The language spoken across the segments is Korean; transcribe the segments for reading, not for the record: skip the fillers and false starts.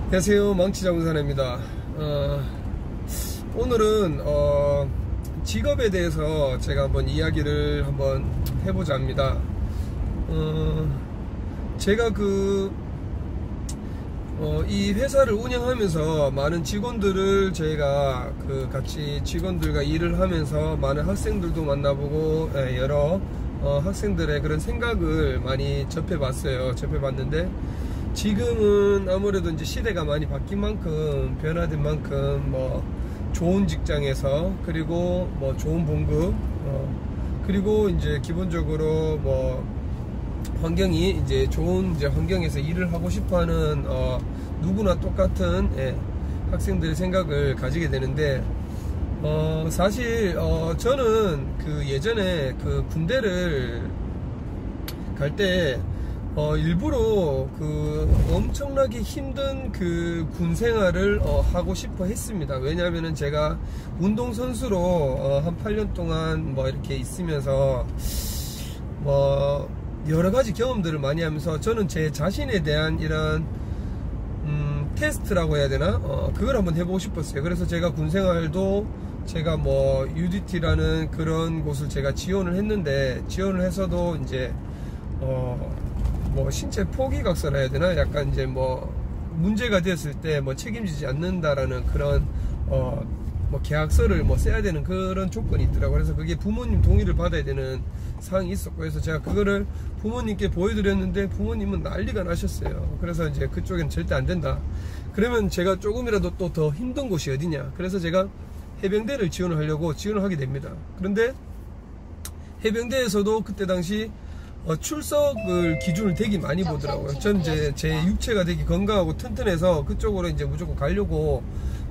안녕하세요, 망치자문사입니다. 오늘은 직업에 대해서 제가 한번 이야기를 한번 해보자 합니다. 제가 이 회사를 운영하면서 많은 직원들을 저희가 같이 직원들과 일을 하면서 많은 학생들도 만나보고 여러 학생들의 그런 생각을 많이 접해봤는데, 지금은 아무래도 이제 시대가 많이 바뀐 만큼, 변화된 만큼, 뭐 좋은 직장에서, 그리고 뭐 좋은 봉급, 그리고 이제 기본적으로 뭐 환경이 이제 좋은 환경에서 일을 하고 싶어하는 누구나 똑같은 학생들의 생각을 가지게 되는데, 사실 저는 예전에 군대를 갈 때 일부러 엄청나게 힘든 군 생활을 하고 싶어 했습니다. 왜냐하면은 제가 운동선수로 한 8년 동안 뭐 이렇게 있으면서 뭐 여러가지 경험들을 많이 하면서, 저는 제 자신에 대한 이런 테스트라고 해야 되나? 그걸 한번 해보고 싶었어요. 그래서 제가 군생활도 제가 뭐 UDT라는 그런 곳을 제가 지원을 했는데, 지원을 해서도 이제 뭐 신체 포기각서라 해야 되나? 약간 이제 뭐 문제가 되었을 때 뭐 책임지지 않는다라는 그런 뭐 계약서를 뭐 써야 되는 그런 조건이 있더라고요. 그래서 그게 부모님 동의를 받아야 되는 사항이 있었고, 그래서 제가 그거를 부모님께 보여드렸는데 부모님은 난리가 나셨어요. 그래서 이제 그쪽엔 절대 안 된다. 그러면 제가 조금이라도 또 더 힘든 곳이 어디냐. 그래서 제가 해병대를 지원을 하려고 지원을 하게 됩니다. 그런데 해병대에서도 그때 당시 출석을 기준을 되게 많이 보더라고요. 전 이제 제 육체가 되게 건강하고 튼튼해서 그쪽으로 이제 무조건 가려고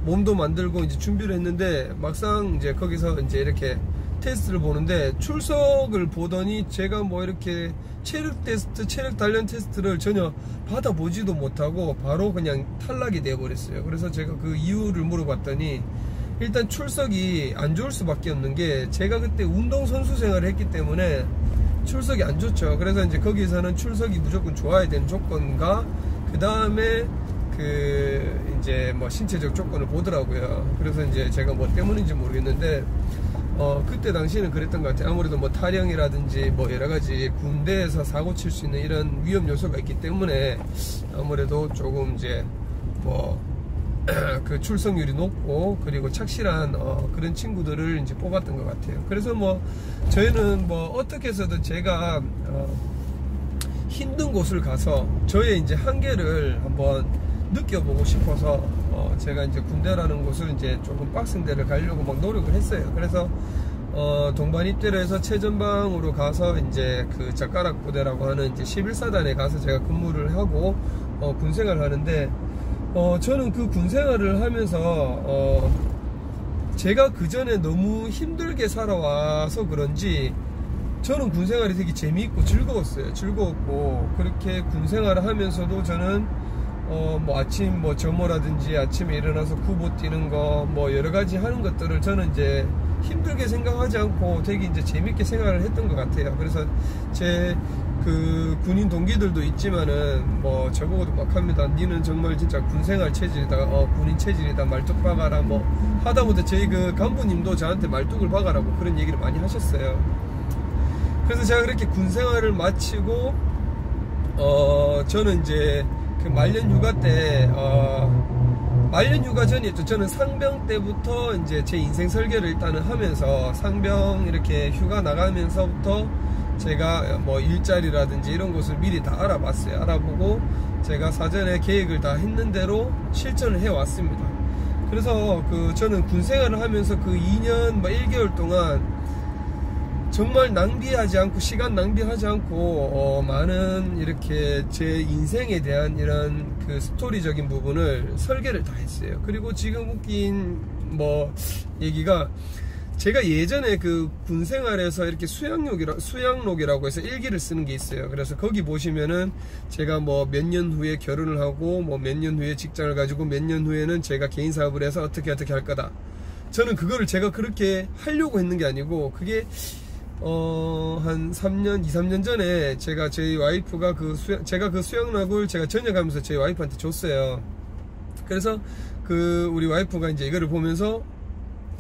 몸도 만들고 이제 준비를 했는데, 막상 이제 거기서 이제 이렇게 테스트를 보는데, 출석을 보더니 제가 뭐 이렇게 체력 테스트, 체력 단련 테스트를 전혀 받아보지도 못하고 바로 그냥 탈락이 되어버렸어요. 그래서 제가 그 이유를 물어봤더니, 일단 출석이 안 좋을 수밖에 없는 게, 제가 그때 운동선수 생활을 했기 때문에 출석이 안 좋죠. 그래서 이제 거기서는 출석이 무조건 좋아야 되는 조건과, 그 다음에 이제 뭐 신체적 조건을 보더라고요. 그래서 이제 제가 뭐 때문인지 모르겠는데, 그때 당시에는 그랬던 것 같아요. 아무래도 뭐 탈영이라든지 뭐 여러가지 군대에서 사고 칠 수 있는 이런 위험 요소가 있기 때문에 아무래도 조금 이제 뭐 출석률이 높고, 그리고 착실한 그런 친구들을 이제 뽑았던 것 같아요. 그래서 뭐 저희는 뭐 어떻게 해서든 제가 힘든 곳을 가서 저의 이제 한계를 한번 느껴보고 싶어서 제가 이제 군대라는 곳을 이제 조금 빡센 데를 가려고 막 노력을 했어요. 그래서 동반 입대를 해서 최전방으로 가서 이제 젓가락 부대라고 하는 이제 11사단에 가서 제가 근무를 하고 군생활을 하는데, 저는 그 군생활을 하면서 제가 그 전에 너무 힘들게 살아와서 그런지 저는 군생활이 되게 재미있고 즐거웠어요. 즐거웠고, 그렇게 군생활을 하면서도 저는 뭐 아침 뭐 점호라든지 아침에 일어나서 구보 뛰는 거 뭐 여러가지 하는 것들을 저는 이제 힘들게 생각하지 않고 되게 이제 재밌게 생활을 했던 것 같아요. 그래서 제 군인 동기들도 있지만은 뭐 저보고도 막 합니다. 니는 정말 진짜 군생활 체질이다, 군인 체질이다, 말뚝 박아라 뭐 하다못해 저희 간부님도 저한테 말뚝을 박아라고 그런 얘기를 많이 하셨어요. 그래서 제가 그렇게 군생활을 마치고 저는 이제 말년 휴가 때 말년 휴가 전이었죠. 저는 상병 때부터 이제 제 인생 설계를 일단은 하면서, 상병 이렇게 휴가 나가면서부터 제가 뭐 일자리라든지 이런 곳을 미리 다 알아봤어요. 알아보고 제가 사전에 계획을 다 했는 대로 실천을 해왔습니다. 그래서 저는 군생활을 하면서 2년 뭐 1개월 동안 정말 낭비하지 않고, 시간 낭비하지 않고 많은 이렇게 제 인생에 대한 이런 스토리적인 부분을 설계를 다 했어요. 그리고 지금 웃긴 뭐 얘기가, 제가 예전에 군생활에서 이렇게 수양록이라고 해서 일기를 쓰는 게 있어요. 그래서 거기 보시면은 제가 뭐 몇 년 후에 결혼을 하고 뭐 몇 년 후에 직장을 가지고 몇 년 후에는 제가 개인 사업을 해서 어떻게 할 거다. 저는 그거를 제가 그렇게 하려고 했는 게 아니고, 그게 한 3년, 2, 3년 전에 제가 저희 와이프가 제가 수영락을 제가 전역하면서 저희 와이프한테 줬어요. 그래서 그 우리 와이프가 이제 이거를 보면서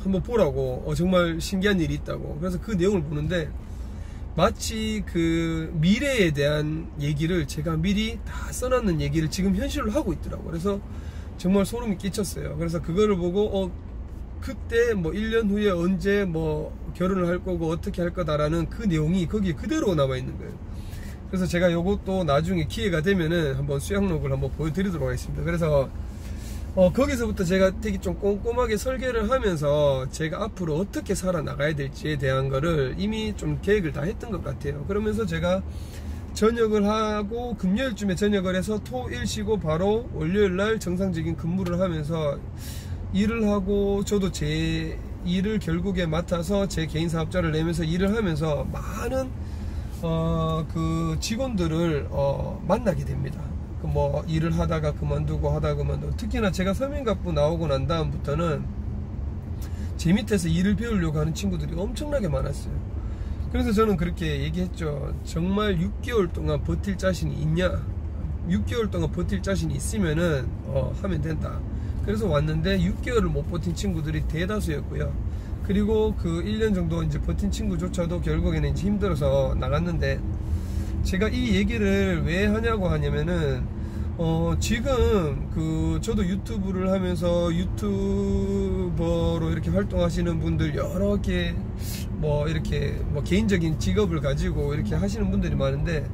한번 보라고, 정말 신기한 일이 있다고. 그래서 그 내용을 보는데 마치 그 미래에 대한 얘기를 제가 미리 다 써놨는 얘기를 지금 현실로 하고 있더라고. 그래서 정말 소름이 끼쳤어요. 그래서 그거를 보고 그때 뭐 1년 후에 언제 뭐 결혼을 할 거고 어떻게 할 거다라는 그 내용이 거기에 그대로 남아 있는 거예요. 그래서 제가 요것도 나중에 기회가 되면은 한번 수양록을 한번 보여드리도록 하겠습니다. 그래서 거기서부터 제가 되게 좀 꼼꼼하게 설계를 하면서 제가 앞으로 어떻게 살아나가야 될지에 대한 거를 이미 좀 계획을 다 했던 것 같아요. 그러면서 제가 전역을 하고 금요일쯤에 전역을 해서 토 일 쉬고 바로 월요일날 정상적인 근무를 하면서 일을 하고, 저도 제 일을 결국에 맡아서 제 개인 사업자를 내면서 일을 하면서 많은 그 직원들을 만나게 됩니다. 뭐 일을 하다가 그만두고 하다가 그만두고, 특히나 제가 서민갑부 나오고 난 다음부터는 제 밑에서 일을 배우려고 하는 친구들이 엄청나게 많았어요. 그래서 저는 그렇게 얘기했죠. 정말 6개월 동안 버틸 자신이 있냐, 6개월 동안 버틸 자신이 있으면은 하면 된다. 그래서 왔는데 6개월을 못 버틴 친구들이 대다수였고요. 그리고 그 1년 정도 이제 버틴 친구조차도 결국에는 이제 힘들어서 나갔는데, 제가 이 얘기를 왜 하냐고 하냐면은 지금 그 저도 유튜브를 하면서 유튜버로 이렇게 활동하시는 분들 여러 개 뭐 이렇게 뭐 개인적인 직업을 가지고 이렇게 하시는 분들이 많은데,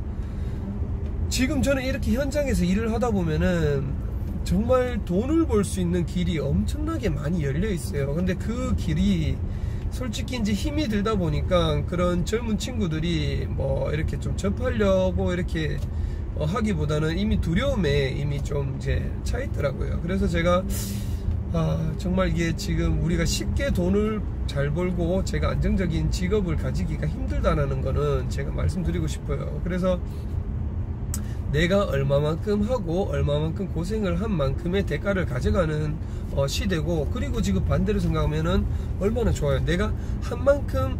지금 저는 이렇게 현장에서 일을 하다 보면은 정말 돈을 벌 수 있는 길이 엄청나게 많이 열려 있어요. 근데 그 길이 솔직히 이제 힘이 들다 보니까 그런 젊은 친구들이 뭐 이렇게 좀 접하려고 이렇게 하기보다는 이미 두려움에 이미 좀 이제 차 있더라고요. 그래서 제가 정말 이게 지금 우리가 쉽게 돈을 잘 벌고 제가 안정적인 직업을 가지기가 힘들다는 거는 제가 말씀드리고 싶어요. 그래서 내가 얼마만큼 하고 얼마만큼 고생을 한 만큼의 대가를 가져가는 시대고, 그리고 지금 반대로 생각하면은 얼마나 좋아요. 내가 한 만큼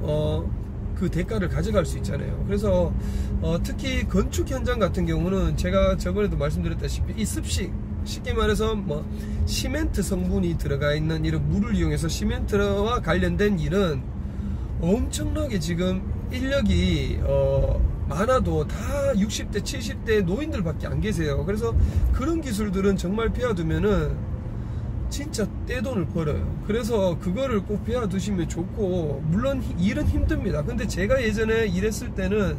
그 대가를 가져갈 수 있잖아요. 그래서 특히 건축 현장 같은 경우는 제가 저번에도 말씀드렸다시피 이 습식, 쉽게 말해서 뭐 시멘트 성분이 들어가 있는 이런 물을 이용해서 시멘트와 관련된 일은 엄청나게 지금 인력이 많아도 다 60대 70대 노인들밖에 안 계세요. 그래서 그런 기술들은 정말 배워두면은 진짜 떼돈을 벌어요. 그래서 그거를 꼭 배워두시면 좋고, 물론 일은 힘듭니다. 근데 제가 예전에 일했을 때는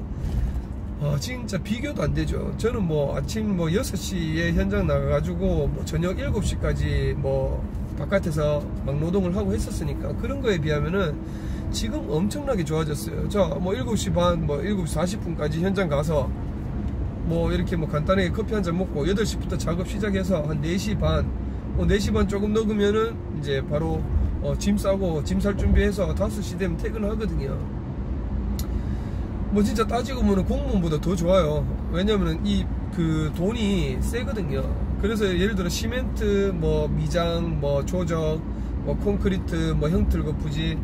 진짜 비교도 안 되죠. 저는 뭐 아침 뭐 6시에 현장 나가가지고 뭐 저녁 7시까지 뭐 바깥에서 막 노동을 하고 했었으니까, 그런 거에 비하면은 지금 엄청나게 좋아졌어요. 자, 뭐 7시 반, 뭐 7시 40분까지 현장 가서 뭐 이렇게 뭐 간단하게 커피 한잔 먹고 8시부터 작업 시작해서 한 4시 반, 4시 반 조금 넘으면은 이제 바로 짐 싸고 짐 살 준비해서 5시 되면 퇴근하거든요. 뭐 진짜 따지고 보면 공무원보다 더 좋아요. 왜냐면은 이 그 돈이 세거든요. 그래서 예를 들어 시멘트 뭐 미장, 뭐 조적, 뭐 콘크리트, 뭐 형틀 거푸지,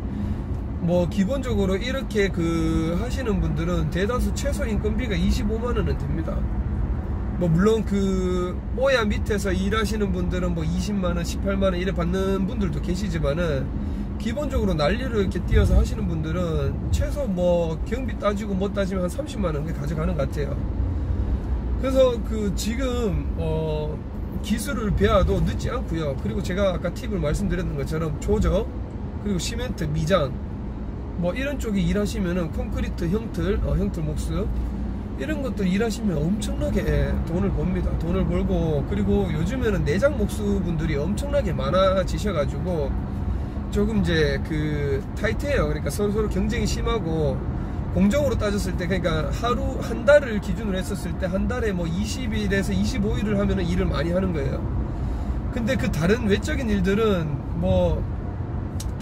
뭐 기본적으로 이렇게 그 하시는 분들은 대다수 최소 인건비가 25만원은 됩니다. 뭐 물론 그 오야 밑에서 일하시는 분들은 뭐 20만원, 18만원 이래 받는 분들도 계시지만은, 기본적으로 난리를 이렇게 뛰어서 하시는 분들은 최소 뭐 경비 따지고 못 따지면 한 30만원 가져가는 것 같아요. 그래서 그 지금 기술을 배워도 늦지 않고요. 그리고 제가 아까 팁을 말씀드렸던 것처럼 조적, 그리고 시멘트, 미장, 뭐 이런 쪽에 일하시면은 콘크리트, 형틀, 형틀 목수 이런 것들 일하시면 엄청나게 돈을 법니다. 돈을 벌고, 그리고 요즘에는 내장 목수분들이 엄청나게 많아지셔가지고 조금 이제 그 타이트해요. 그러니까 서로 경쟁이 심하고, 공정으로 따졌을 때, 그러니까 하루 한 달을 기준으로 했었을 때 한 달에 뭐 20일에서 25일을 하면은 일을 많이 하는 거예요. 근데 그 다른 외적인 일들은 뭐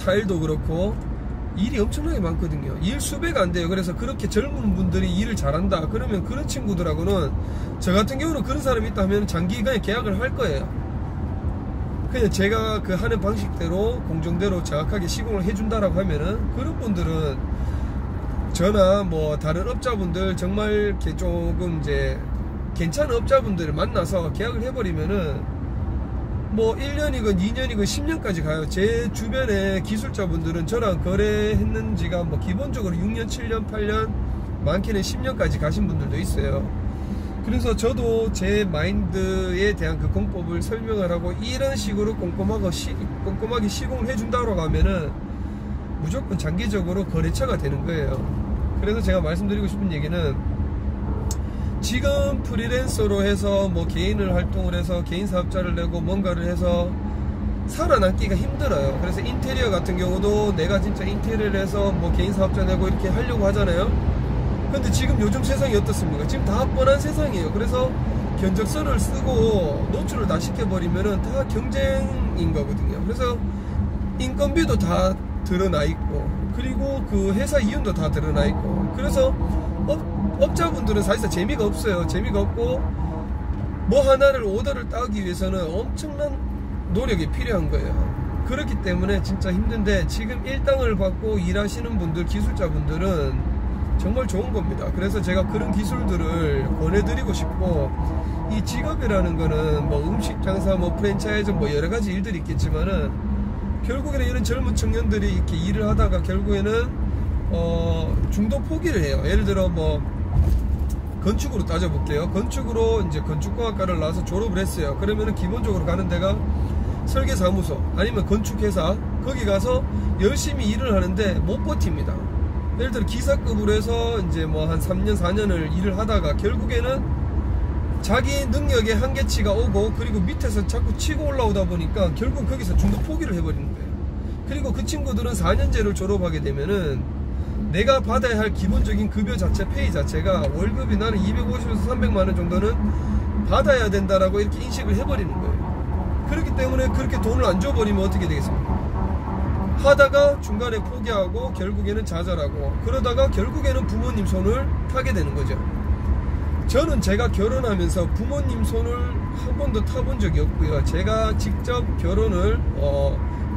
타일도 그렇고 일이 엄청나게 많거든요. 일 수배가 안 돼요. 그래서 그렇게 젊은 분들이 일을 잘한다 그러면 그런 친구들하고는, 저 같은 경우는 그런 사람이 있다 하면 장기간에 계약을 할 거예요. 그냥 제가 그 하는 방식대로 공정대로 정확하게 시공을 해준다라고 하면은, 그런 분들은 저나 뭐 다른 업자분들 정말 이렇게 조금 이제 괜찮은 업자분들을 만나서 계약을 해버리면은 뭐 1년이건 2년이건 10년까지 가요. 제 주변에 기술자분들은 저랑 거래했는 지가 뭐 기본적으로 6년, 7년, 8년, 많게는 10년까지 가신 분들도 있어요. 그래서 저도 제 마인드에 대한 그 공법을 설명을 하고 이런 식으로 꼼꼼하게 시공을 해준다고 하면은 무조건 장기적으로 거래처가 되는 거예요. 그래서 제가 말씀드리고 싶은 얘기는, 지금 프리랜서로 해서 뭐 개인을 활동을 해서 개인 사업자를 내고 뭔가를 해서 살아남기가 힘들어요. 그래서 인테리어 같은 경우도 내가 진짜 인테리어를 해서 뭐 개인 사업자 내고 이렇게 하려고 하잖아요. 근데 지금 요즘 세상이 어떻습니까? 지금 다 뻔한 세상이에요. 그래서 견적서를 쓰고 노출을 다 시켜버리면은 다 경쟁인 거거든요. 그래서 인건비도 다 드러나 있고, 그리고 그 회사 이윤도 다 드러나 있고, 그래서 업자분들은 사실상 재미가 없어요. 재미가 없고, 뭐 하나를 오더를 따기 위해서는 엄청난 노력이 필요한 거예요. 그렇기 때문에 진짜 힘든데, 지금 일당을 받고 일하시는 분들, 기술자분들은 정말 좋은 겁니다. 그래서 제가 그런 기술들을 권해드리고 싶고, 이 직업이라는 거는 뭐 음식 장사, 뭐 프랜차이즈, 뭐 여러 가지 일들이 있겠지만은, 결국에는 이런 젊은 청년들이 이렇게 일을 하다가 결국에는 중도 포기를 해요. 예를 들어 뭐 건축으로 따져볼게요. 건축으로 이제 건축공학과를 나와서 졸업을 했어요. 그러면은 기본적으로 가는 데가 설계사무소 아니면 건축회사, 거기 가서 열심히 일을 하는데 못 버팁니다. 예를 들어 기사급으로 해서 이제 뭐 한 3년 4년을 일을 하다가 결국에는 자기 능력의 한계치가 오고, 그리고 밑에서 자꾸 치고 올라오다 보니까 결국 거기서 중도 포기를 해버리는 거예요. 그리고 그 친구들은 4년제를 졸업하게 되면은 내가 받아야 할 기본적인 급여 자체, 페이 자체가 월급이 나는 250에서 300만원 정도는 받아야 된다라고 이렇게 인식을 해버리는 거예요. 그렇기 때문에 그렇게 돈을 안 줘버리면 어떻게 되겠습니까? 하다가 중간에 포기하고 결국에는 좌절하고, 그러다가 결국에는 부모님 손을 타게 되는 거죠. 저는 제가 결혼하면서 부모님 손을 한 번도 타본 적이 없고요. 제가 직접 결혼을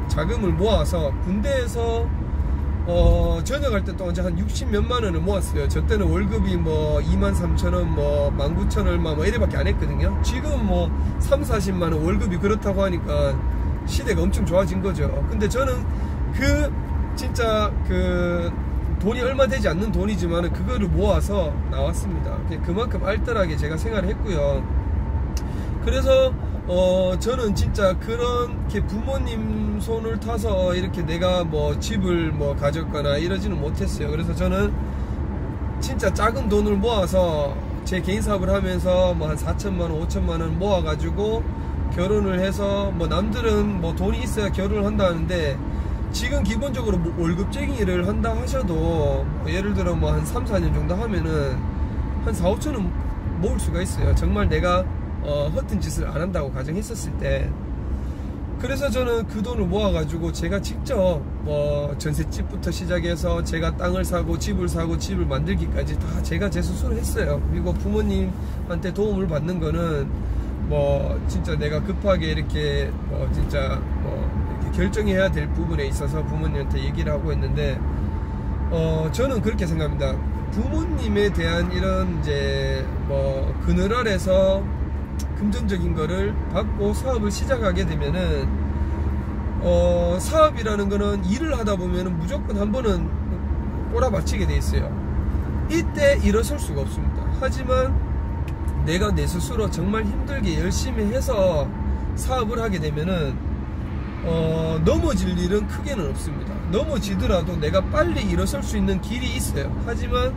자금을 모아서 군대에서 전역할 때 동안 한 60몇만 원을 모았어요. 저 때는 월급이 뭐 23,000원, 뭐 19,000 얼마 뭐 이래밖에 안 했거든요. 지금 뭐 3, 40만 원 월급이 그렇다고 하니까 시대가 엄청 좋아진 거죠. 근데 저는 진짜 돈이 얼마 되지 않는 돈이지만 그거를 모아서 나왔습니다. 그만큼 알뜰하게 제가 생활을 했고요. 그래서 저는 진짜 그렇게 부모님 손을 타서 이렇게 내가 뭐 집을 뭐 가졌거나 이러지는 못했어요. 그래서 저는 진짜 작은 돈을 모아서 제 개인 사업을 하면서 뭐 한 4천만원 5천만원 모아가지고 결혼을 해서, 뭐 남들은 뭐 돈이 있어야 결혼을 한다 하는데, 지금 기본적으로 뭐 월급쟁이 일을 한다 하셔도 뭐 예를 들어 뭐 한 3, 4년 정도 하면은 한 4, 5천은 모을 수가 있어요. 정말 내가 허튼 짓을 안 한다고 가정했었을 때. 그래서 저는 그 돈을 모아가지고 제가 직접 뭐 전셋집부터 시작해서 제가 땅을 사고 집을 사고 집을 만들기까지 다 제가 제 스스로 했어요. 그리고 부모님한테 도움을 받는 거는 뭐 진짜 내가 급하게 이렇게 뭐 진짜 뭐 결정해야 될 부분에 있어서 부모님한테 얘기를 하고 있는데, 저는 그렇게 생각합니다. 부모님에 대한 이런 이제 뭐 그늘 아래서 금전적인 거를 받고 사업을 시작하게 되면은 사업이라는 거는 일을 하다 보면은 무조건 한 번은 꼬라박히게 돼 있어요. 이때 일어설 수가 없습니다. 하지만 내가 내 스스로 정말 힘들게 열심히 해서 사업을 하게 되면은 넘어질 일은 크게는 없습니다. 넘어지더라도 내가 빨리 일어설 수 있는 길이 있어요. 하지만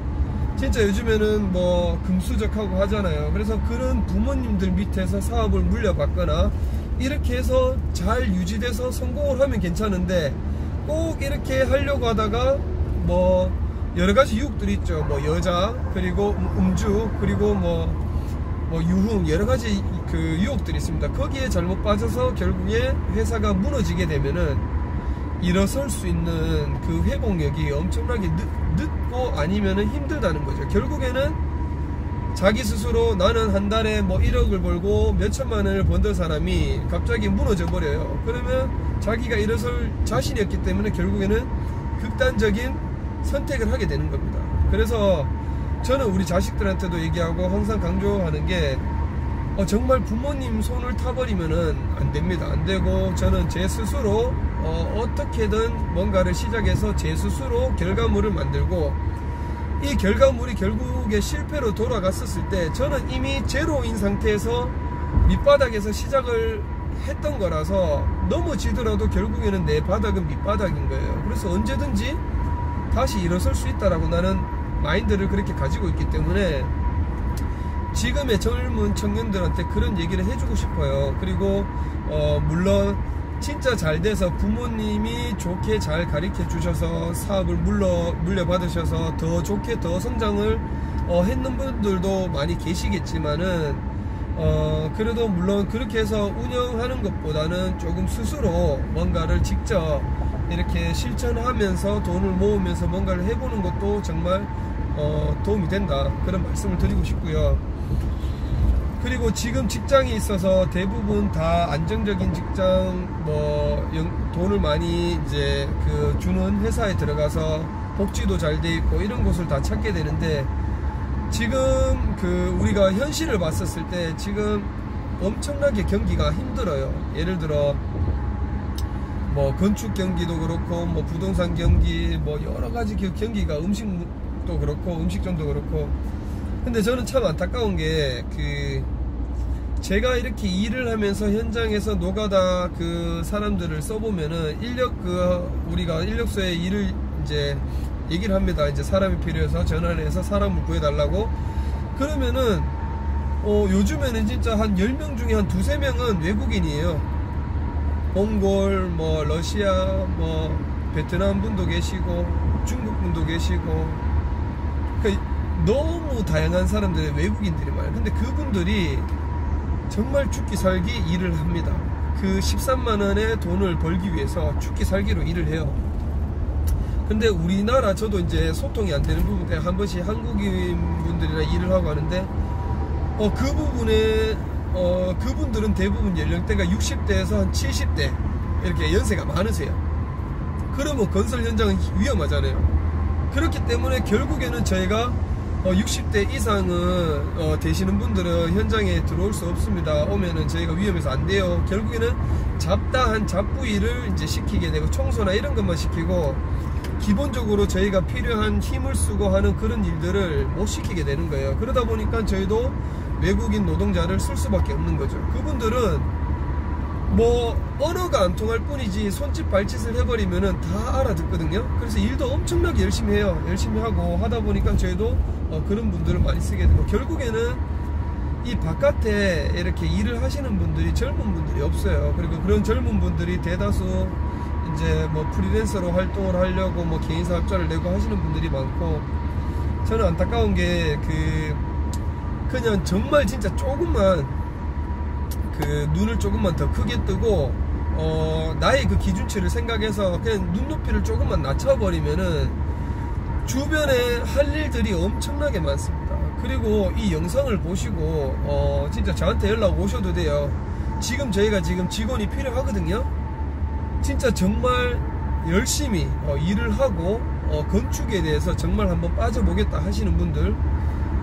진짜 요즘에는 뭐 금수저하고 하잖아요. 그래서 그런 부모님들 밑에서 사업을 물려받거나 이렇게 해서 잘 유지돼서 성공을 하면 괜찮은데, 꼭 이렇게 하려고 하다가 뭐 여러가지 유혹들이 있죠. 뭐 여자, 그리고 음주, 그리고 뭐 유흥, 여러가지 그 유혹들이 있습니다. 거기에 잘못 빠져서 결국에 회사가 무너지게 되면은 일어설 수 있는 그 회복력이 엄청나게 늦고 아니면은 힘들다는 거죠. 결국에는 자기 스스로 나는 한 달에 뭐 1억을 벌고 몇천만 원을 번던 사람이 갑자기 무너져 버려요. 그러면 자기가 일어설 자신이 없기 때문에 결국에는 극단적인 선택을 하게 되는 겁니다. 그래서 저는 우리 자식들한테도 얘기하고 항상 강조하는 게, 정말 부모님 손을 타버리면은 안 됩니다. 안 되고, 저는 제 스스로 어떻게든 뭔가를 시작해서 제 스스로 결과물을 만들고, 이 결과물이 결국에 실패로 돌아갔었을 때 저는 이미 제로인 상태에서 밑바닥에서 시작을 했던 거라서 넘어지더라도 결국에는 내 바닥은 밑바닥인 거예요. 그래서 언제든지 다시 일어설 수 있다라고 나는 마인드를 그렇게 가지고 있기 때문에 지금의 젊은 청년들한테 그런 얘기를 해주고 싶어요. 그리고 물론 진짜 잘 돼서 부모님이 좋게 잘 가르쳐 주셔서 사업을 물려받으셔서 더 좋게 더 성장을 했는 분들도 많이 계시겠지만은 그래도 물론 그렇게 해서 운영하는 것보다는 조금 스스로 뭔가를 직접 이렇게 실천하면서 돈을 모으면서 뭔가를 해보는 것도 정말 도움이 된다, 그런 말씀을 드리고 싶고요. 그리고 지금 직장이 있어서 대부분 다 안정적인 직장, 돈을 많이 이제 주는 회사에 들어가서 복지도 잘 돼 있고 이런 곳을 다 찾게 되는데, 지금 우리가 현실을 봤었을 때 지금 엄청나게 경기가 힘들어요. 예를 들어 건축 경기도 그렇고 부동산 경기 여러 가지 경기가, 음식도 그렇고 음식점도 그렇고. 근데 저는 참 안타까운 게 제가 이렇게 일을 하면서 현장에서 노가다 사람들을 써보면은 우리가 인력소에 일을 이제 얘기를 합니다. 이제 사람이 필요해서 전화를 해서 사람을 구해달라고. 그러면은 요즘에는 진짜 한 10명 중에 한 2~3명은 외국인이에요. 몽골, 러시아, 베트남 분도 계시고 중국 분도 계시고, 너무 다양한 사람들의 외국인들이 많아요. 근데 그분들이 정말 죽기 살기 일을 합니다. 13만원의 돈을 벌기 위해서 죽기 살기로 일을 해요. 근데 우리나라, 저도 이제 소통이 안 되는 부분 때문에 한 번씩 한국인 분들이랑 일을 하고 하는데, 그 부분에 그분들은 대부분 연령대가 60대에서 한 70대 이렇게 연세가 많으세요. 그러면 건설 현장은 위험하잖아요. 그렇기 때문에 결국에는 저희가 60대 이상은 되시는 분들은 현장에 들어올 수 없습니다. 오면은 저희가 위험해서 안 돼요. 결국에는 잡다한 잡부 일을 이제 시키게 되고, 청소나 이런 것만 시키고 기본적으로 저희가 필요한 힘을 쓰고 하는 그런 일들을 못 시키게 되는 거예요. 그러다 보니까 저희도 외국인 노동자를 쓸 수밖에 없는 거죠. 그분들은 언어가 안 통할 뿐이지 손짓 발짓을 해버리면은 다 알아듣거든요. 그래서 일도 엄청나게 열심히 해요. 열심히 하고 하다 보니까 저희도 그런 분들을 많이 쓰게 되고, 결국에는 이 바깥에 이렇게 일을 하시는 분들이 젊은 분들이 없어요. 그리고 그런 젊은 분들이 대다수 이제 프리랜서로 활동을 하려고 개인 사업자를 내고 하시는 분들이 많고, 저는 안타까운 게 그냥 정말 진짜 조금만 눈을 조금만 더 크게 뜨고 나의 기준치를 생각해서 그냥 눈높이를 조금만 낮춰버리면은 주변에 할 일들이 엄청나게 많습니다. 그리고 이 영상을 보시고 진짜 저한테 연락 오셔도 돼요. 지금 저희가 지금 직원이 필요하거든요. 진짜 정말 열심히 일을 하고 건축에 대해서 정말 한번 빠져보겠다 하시는 분들,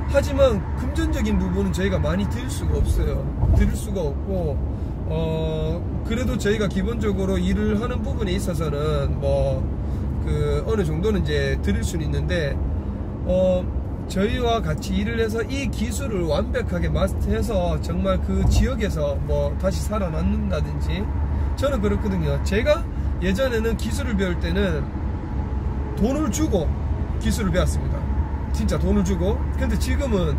하지만 금전적인 부분은 저희가 많이 드릴 수가 없어요. 드릴 수가 없고, 그래도 저희가 기본적으로 일을 하는 부분에 있어서는 어느 정도는 이제 드릴 수는 있는데, 저희와 같이 일을 해서 이 기술을 완벽하게 마스터해서 정말 그 지역에서 다시 살아남는다든지, 저는 그렇거든요. 제가 예전에는 기술을 배울 때는 돈을 주고 기술을 배웠습니다. 진짜 돈을 주고. 근데 지금은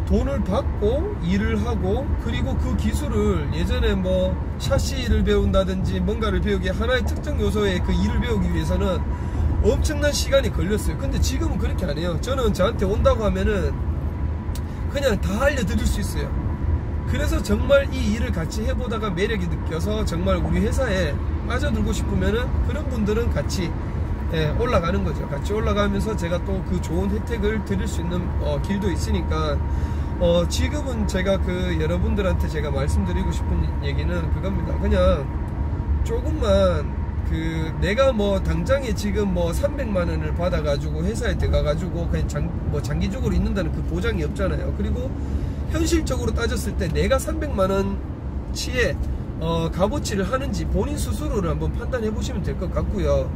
돈을 받고 일을 하고, 그리고 그 기술을 예전에 샤시를 배운다든지 뭔가를 배우기, 하나의 특정 요소의 일을 배우기 위해서는 엄청난 시간이 걸렸어요. 근데 지금은 그렇게 안 해요. 저는 저한테 온다고 하면은 그냥 다 알려드릴 수 있어요. 그래서 정말 이 일을 같이 해보다가 매력이 느껴서 정말 우리 회사에 빠져들고 싶으면은 그런 분들은 같이 올라가는 거죠. 같이 올라가면서 제가 또 그 좋은 혜택을 드릴 수 있는 길도 있으니까, 지금은 제가 여러분들한테 제가 말씀드리고 싶은 얘기는 그겁니다. 그냥 조금만 내가 당장에 지금 300만원을 받아가지고 회사에 들어가가지고 그냥 장기적으로 있는다는 그 보장이 없잖아요. 그리고 현실적으로 따졌을 때 내가 300만원치의 값어치를 하는지 본인 스스로를 한번 판단해 보시면 될 것 같고요.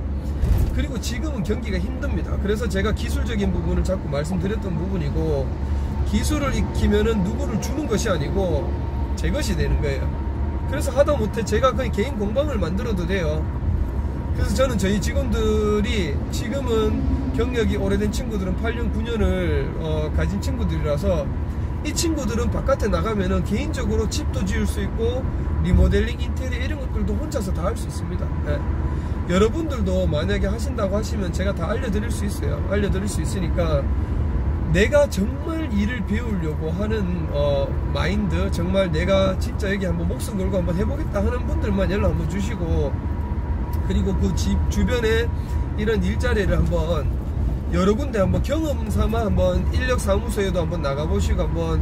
그리고 지금은 경기가 힘듭니다. 그래서 제가 기술적인 부분을 자꾸 말씀드렸던 부분이고, 기술을 익히면은 누구를 주는 것이 아니고 제 것이 되는 거예요. 그래서 하다못해 제가 그냥 개인 공방을 만들어도 돼요. 그래서 저는 저희 직원들이 지금은 경력이 오래된 친구들은 8년 9년을 가진 친구들이라서, 이 친구들은 바깥에 나가면은 개인적으로 집도 지을 수 있고 리모델링, 인테리어 이런 것들도 혼자서 다 할 수 있습니다. 네. 여러분들도 만약에 하신다고 하시면 제가 다 알려드릴 수 있어요. 알려드릴 수 있으니까, 내가 정말 일을 배우려고 하는 마인드, 정말 내가 진짜 여기 한번 목숨 걸고 한번 해보겠다 하는 분들만 연락 한번 주시고, 그리고 그 집 주변에 이런 일자리를 한번 여러 군데 한번 경험 삼아 한번 인력사무소에도 한번 나가보시고 한번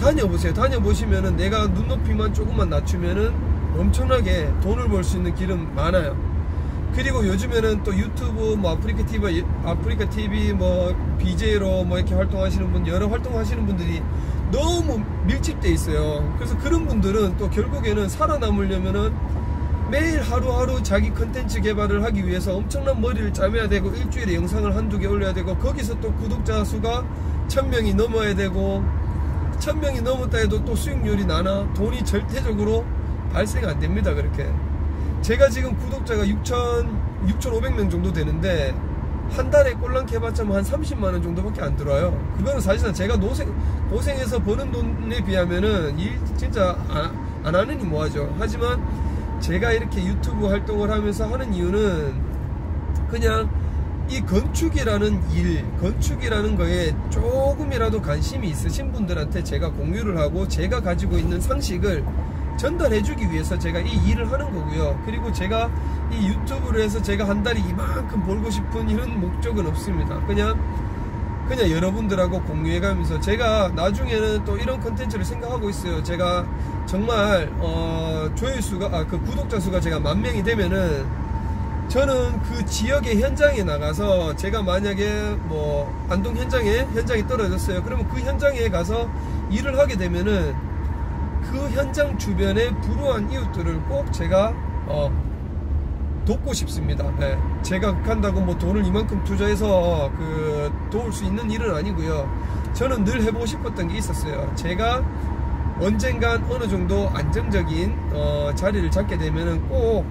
다녀보세요. 다녀보시면은 내가 눈높이만 조금만 낮추면은 엄청나게 돈을 벌 수 있는 길은 많아요. 그리고 요즘에는 또 유튜브, 뭐 아프리카 TV 뭐 BJ로 뭐 이렇게 활동하시는 분, 여러 활동하시는 분들이 너무 밀집돼 있어요. 그래서 그런 분들은 또 결국에는 살아남으려면은 매일 하루하루 자기 컨텐츠 개발을 하기 위해서 엄청난 머리를 짜매야 되고, 일주일에 영상을 한두 개 올려야 되고, 거기서 또 구독자 수가 1000명이 넘어야 되고, 1000명이 넘었다 해도 또 수익률이 나나 돈이 절대적으로 발생 안 됩니다. 그렇게 제가 지금 구독자가 6,500명 정도 되는데, 한 달에 꼴랑 해봤자 한 30만원 정도밖에 안 들어와요. 그거는 사실상 제가 고생해서 버는 돈에 비하면은 일 진짜 안 하느니 뭐하죠. 하지만 제가 이렇게 유튜브 활동을 하면서 하는 이유는, 그냥 이 건축이라는 일, 건축이라는 거에 조금이라도 관심이 있으신 분들한테 제가 공유를 하고, 제가 가지고 있는 상식을 전달해 주기 위해서 제가 이 일을 하는 거고요. 그리고 제가 이 유튜브를 해서 제가 한 달에 이만큼 벌고 싶은 이런 목적은 없습니다. 그냥 여러분들하고 공유해 가면서, 제가 나중에는 또 이런 컨텐츠를 생각하고 있어요. 제가 정말 조회수가 그 구독자 수가 제가 10,000명이 되면은, 저는 그 지역의 현장에 나가서, 제가 만약에 뭐 안동 현장이 떨어졌어요. 그러면 그 현장에 가서 일을 하게 되면은 그 현장 주변에 불우한 이웃들을 꼭 제가 돕고 싶습니다. 네. 제가 간다고 뭐 돈을 이만큼 투자해서 도울 수 있는 일은 아니고요. 저는 늘 해보고 싶었던 게 있었어요. 제가 언젠간 어느 정도 안정적인 자리를 잡게 되면은 꼭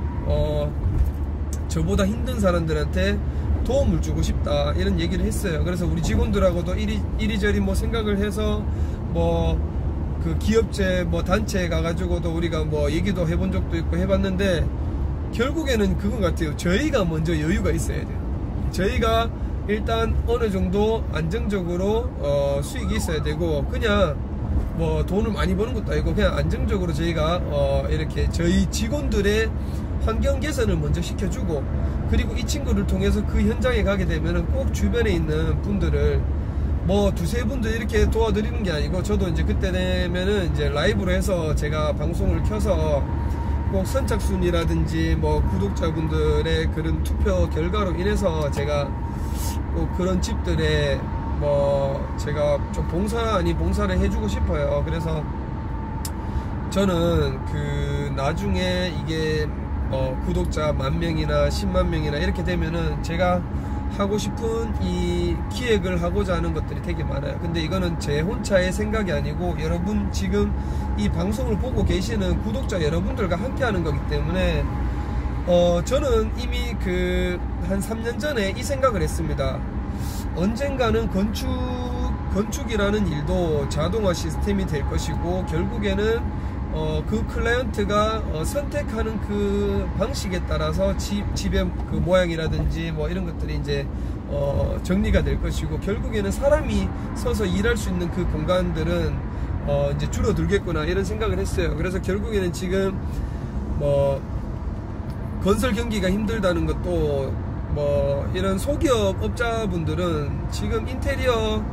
저보다 힘든 사람들한테 도움을 주고 싶다, 이런 얘기를 했어요. 그래서 우리 직원들하고도 이리저리 뭐 생각을 해서, 뭐 그 기업체 뭐 단체에 가가지고도 우리가 뭐 얘기도 해본 적도 있고 해봤는데, 결국에는 그건 같아요. 저희가 먼저 여유가 있어야 돼요. 저희가 일단 어느 정도 안정적으로 수익이 있어야 되고, 그냥 뭐 돈을 많이 버는 것도 아니고 그냥 안정적으로 저희가 이렇게 저희 직원들의 환경 개선을 먼저 시켜주고, 그리고 이 친구를 통해서 그 현장에 가게 되면은 꼭 주변에 있는 분들을 뭐 두세 분들 이렇게 도와드리는 게 아니고, 저도 이제 그때 되면은 이제 라이브로 해서 제가 방송을 켜서 꼭 선착순이라든지 뭐 구독자분들의 그런 투표 결과로 인해서 제가 꼭 그런 집들에 뭐 제가 좀 봉사 아닌 봉사를 해주고 싶어요. 그래서 저는 그 나중에 이게 구독자 10,000명이나 100,000명이나 이렇게 되면은 제가 하고 싶은 이 기획을 하고자 하는 것들이 되게 많아요. 근데 이거는 제 혼자의 생각이 아니고, 여러분 지금 이 방송을 보고 계시는 구독자 여러분들과 함께 하는 거기 때문에, 저는 이미 한 3년 전에 이 생각을 했습니다. 언젠가는 건축이라는 일도 자동화 시스템이 될 것이고, 결국에는 그 클라이언트가 선택하는 그 방식에 따라서 집의 그 모양이라든지 뭐 이런 것들이 이제 정리가 될 것이고, 결국에는 사람이 서서 일할 수 있는 그 공간들은 이제 줄어들겠구나, 이런 생각을 했어요. 그래서 결국에는 지금 뭐 건설 경기가 힘들다는 것도, 뭐 이런 소기업 업자분들은 지금 인테리어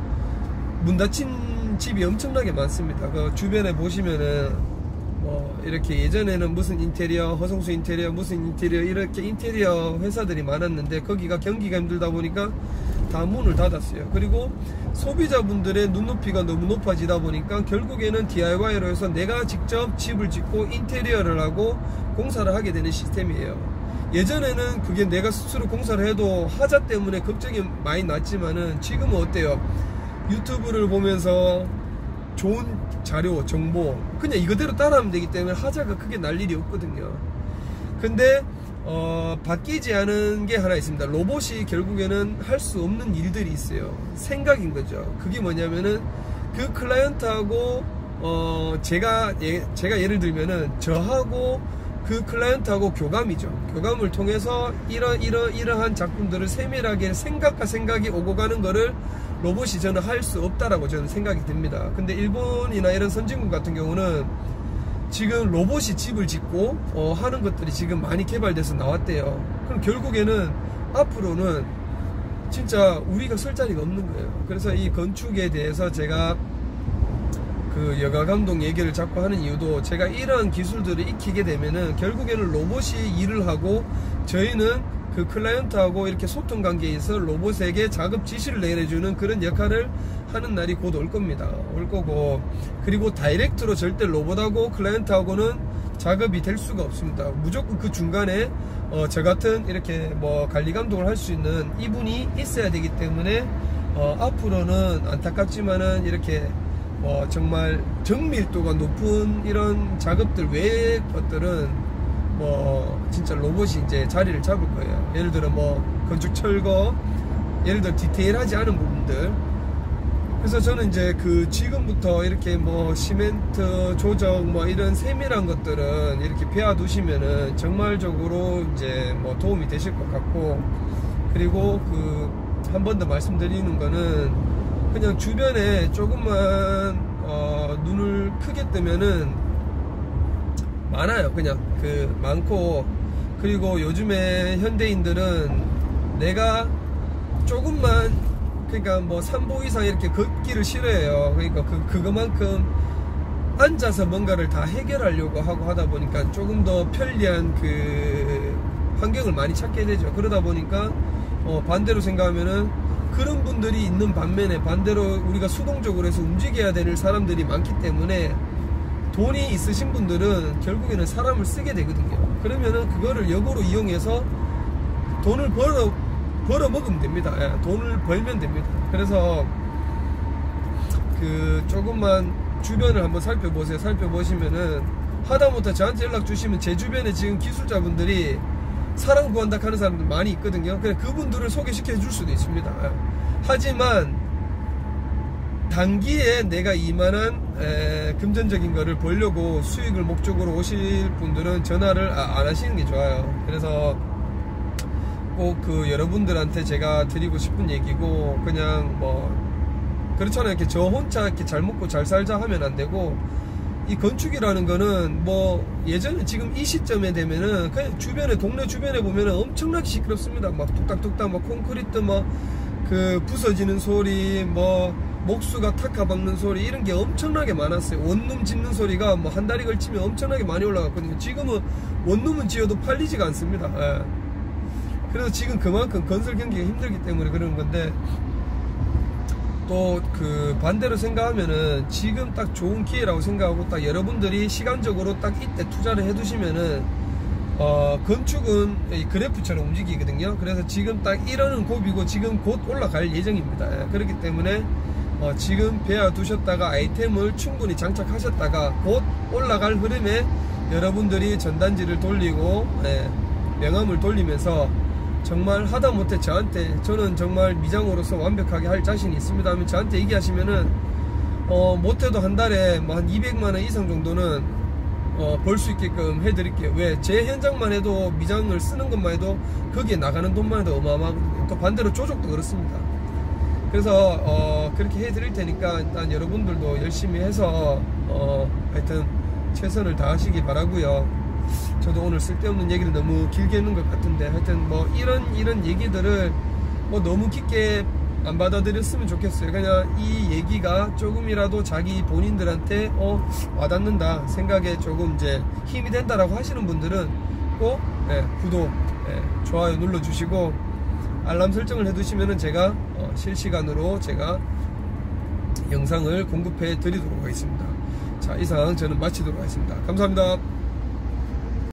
문 닫힌 집이 엄청나게 많습니다. 그 주변에 보시면은 이렇게 예전에는 무슨 인테리어, 허성수 인테리어, 무슨 인테리어, 이렇게 인테리어 회사들이 많았는데, 거기가 경기가 힘들다 보니까 다 문을 닫았어요. 그리고 소비자분들의 눈높이가 너무 높아지다 보니까 결국에는 DIY로 해서 내가 직접 집을 짓고 인테리어를 하고 공사를 하게 되는 시스템이에요. 예전에는 그게 내가 스스로 공사를 해도 하자 때문에 걱정이 많이 났지만은 지금은 어때요? 유튜브를 보면서 좋은 자료, 정보 그냥 이거대로 따라하면 되기 때문에 하자가 크게 날 일이 없거든요. 근데 바뀌지 않은 게 하나 있습니다. 로봇이 결국에는 할 수 없는 일들이 있어요. 생각인 거죠. 그게 뭐냐면은 그 클라이언트하고 제가 예를 들면은 저하고 그 클라이언트하고 교감이죠. 교감을 통해서 이러한 작품들을 세밀하게 생각과 생각이 오고 가는 거를 로봇이 저는 할 수 없다라고 저는 생각이 듭니다. 근데 일본이나 이런 선진국 같은 경우는 지금 로봇이 집을 짓고 하는 것들이 지금 많이 개발돼서 나왔대요. 그럼 결국에는 앞으로는 진짜 우리가 설 자리가 없는 거예요. 그래서 이 건축에 대해서 제가 그 여가감독 얘기를 자꾸 하는 이유도 제가 이러한 기술들을 익히게 되면은 결국에는 로봇이 일을 하고 저희는 그 클라이언트하고 이렇게 소통 관계에서 로봇에게 작업 지시를 내려주는 그런 역할을 하는 날이 곧 올 겁니다. 올 거고, 그리고 다이렉트로 절대 로봇하고 클라이언트하고는 작업이 될 수가 없습니다. 무조건 그 중간에 저 같은 이렇게 뭐 관리 감독을 할 수 있는 이분이 있어야 되기 때문에 앞으로는 안타깝지만은 이렇게 정말 정밀도가 높은 이런 작업들 외의 것들은 진짜 로봇이 이제 자리를 잡을 거예요. 예를 들어 건축 철거, 예를 들어 디테일하지 않은 부분들. 그래서 저는 이제 지금부터 이렇게 시멘트 조정 이런 세밀한 것들은 이렇게 배워두시면은 정말적으로 이제 도움이 되실 것 같고, 그리고 한 번 더 말씀드리는 거는 그냥 주변에 조금만 눈을 크게 뜨면은 많아요. 그냥 많고, 그리고 요즘에 현대인들은 내가 조금만 그러니까 3보 이상 이렇게 걷기를 싫어해요. 그러니까 그거만큼 앉아서 뭔가를 다 해결하려고 하고 하다 보니까 조금 더 편리한 환경을 많이 찾게 되죠. 그러다 보니까 반대로 생각하면은 그런 분들이 있는 반면에 반대로 우리가 수동적으로 해서 움직여야 되는 사람들이 많기 때문에 돈이 있으신 분들은 결국에는 사람을 쓰게 되거든요. 그러면은 그거를 역으로 이용해서 돈을 벌어 먹으면 됩니다. 예, 돈을 벌면 됩니다. 그래서 조금만 주변을 한번 살펴보세요. 살펴보시면은 하다못해 저한테 연락 주시면 제 주변에 지금 기술자분들이 사람 구한다 하는 사람들 많이 있거든요. 그냥 그분들을 소개시켜 줄 수도 있습니다. 예. 하지만 단기에 내가 이만한 금전적인 거를 벌려고 수익을 목적으로 오실 분들은 전화를 안 하시는 게 좋아요. 그래서 꼭 여러분들한테 제가 드리고 싶은 얘기고, 그냥 그렇잖아요. 이렇게 저 혼자 이렇게 잘 먹고 잘 살자 하면 안 되고, 이 건축이라는 거는 예전에 지금 이 시점에 되면은 그냥 동네 주변에 보면은 엄청나게 시끄럽습니다. 뚝딱뚝딱 콘크리트 부서지는 소리, 목수가 타카 박는 소리, 이런 게 엄청나게 많았어요. 원룸 짓는 소리가 한 달이 걸치면 엄청나게 많이 올라갔거든요. 지금은 원룸은 지어도 팔리지가 않습니다. 예. 그래서 지금 그만큼 건설 경기가 힘들기 때문에 그러는 건데, 또 반대로 생각하면은 지금 딱 좋은 기회라고 생각하고 딱 여러분들이 시간적으로 딱 이때 투자를 해 두시면은 건축은 그래프처럼 움직이거든요. 그래서 지금 딱 이러는 고비고 지금 곧 올라갈 예정입니다. 예. 그렇기 때문에 지금 배워 두셨다가 아이템을 충분히 장착하셨다가 곧 올라갈 흐름에 여러분들이 전단지를 돌리고 명함을 돌리면서 정말 하다못해 저는 정말 미장으로서 완벽하게 할 자신이 있습니다 하면 저한테 얘기하시면은 못해도 한 달에 한 200만원 이상 정도는 벌 수 있게끔 해드릴게요. 왜? 제 현장만 해도 미장을 쓰는 것만 해도 거기에 나가는 돈만 해도 어마어마하거든요. 또 반대로 조적도 그렇습니다. 그래서 그렇게 해드릴 테니까 일단 여러분들도 열심히 해서 하여튼 최선을 다하시기 바라고요. 저도 오늘 쓸데없는 얘기를 너무 길게 했는 것 같은데, 하여튼 이런 얘기들을 너무 깊게 안 받아들였으면 좋겠어요. 그냥 이 얘기가 조금이라도 자기 본인들한테 와닿는다 생각에 조금 이제 힘이 된다라고 하시는 분들은 꼭 구독, 좋아요 눌러주시고 알람 설정을 해두시면은 제가 실시간으로 제가 영상을 공급해 드리도록 하겠습니다. 자, 이상 저는 마치도록 하겠습니다. 감사합니다.